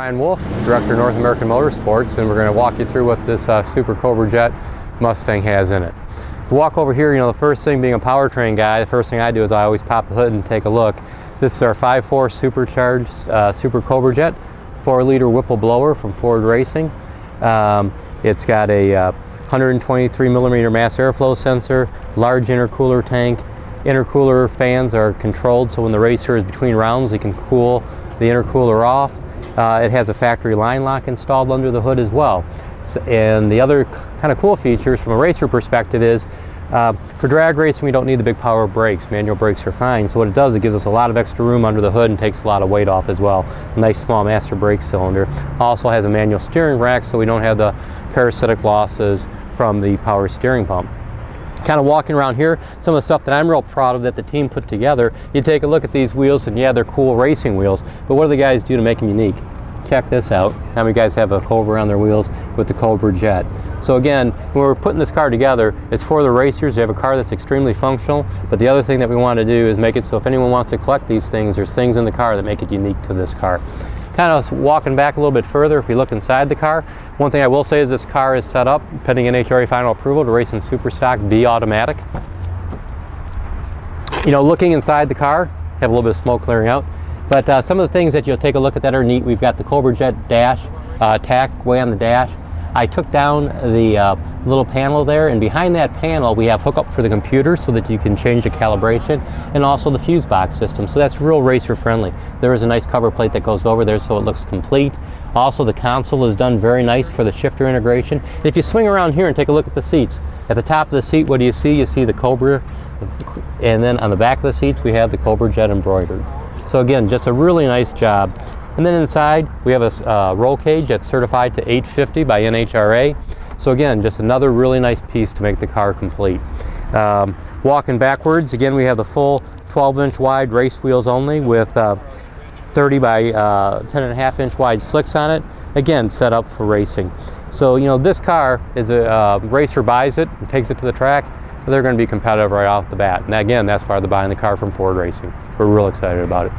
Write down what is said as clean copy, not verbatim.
Brian Wolf, Director of North American Motorsports, and we're going to walk you through what this Super Cobra Jet Mustang has in it. If you walk over here, the first thing, being a powertrain guy, the first thing I do is I always pop the hood and take a look. This is our 5.4 supercharged Super Cobra Jet, 4-liter Whipple blower from Ford Racing. It's got a 123 millimeter mass airflow sensor, large intercooler tank. Intercooler fans are controlled, so when the racer is between rounds, it can cool the intercooler off. It has a factory line lock installed under the hood as well. And the other kind of cool features from a racer perspective is, for drag racing, we don't need the big power brakes. Manual brakes are fine. So what it does, it gives us a lot of extra room under the hood and takes a lot of weight off as well. A nice small master brake cylinder. Also has a manual steering rack, so we don't have the parasitic losses from the power steering pump. Kind of walking around here, some of the stuff that I'm real proud of that the team put together. You take a look at these wheels, and yeah, they're cool racing wheels, but what do the guys do to make them unique? Check this out. How many guys have a Cobra on their wheels with the Cobra Jet? So again, when we're putting this car together, it's for the racers. They have a car that's extremely functional, but the other thing that we want to do is make it so if anyone wants to collect these things, there's things in the car that make it unique to this car. Kind of walking back a little bit further, if we look inside the car, one thing I will say is this car is set up, pending NHRA final approval, to race in Super Stock B automatic. Looking inside the car, have a little bit of smoke clearing out, but some of the things that you'll take a look at that are neat, we've got the Cobra Jet dash, tack way on the dash. I took down the little panel there, and behind that panel we have hookup for the computer so that you can change the calibration, and also the fuse box system, so that's real racer friendly. There is a nice cover plate that goes over there so it looks complete. Also, the console is done very nice for the shifter integration. And if you swing around here and take a look at the seats, at the top of the seat, what do you see? You see the Cobra, and then on the back of the seats we have the Cobra Jet embroidered. So again, just a really nice job. And then inside we have a roll cage that's certified to 850 by NHRA. So again, just another really nice piece to make the car complete. Walking backwards, again, we have the full 12-inch wide race wheels only with 30 by 10.5-inch wide slicks on it. Again, set up for racing. So this car, is a racer buys it and takes it to the track, they're going to be competitive right off the bat. And again, that's why they're buying the car from Ford Racing. We're real excited about it.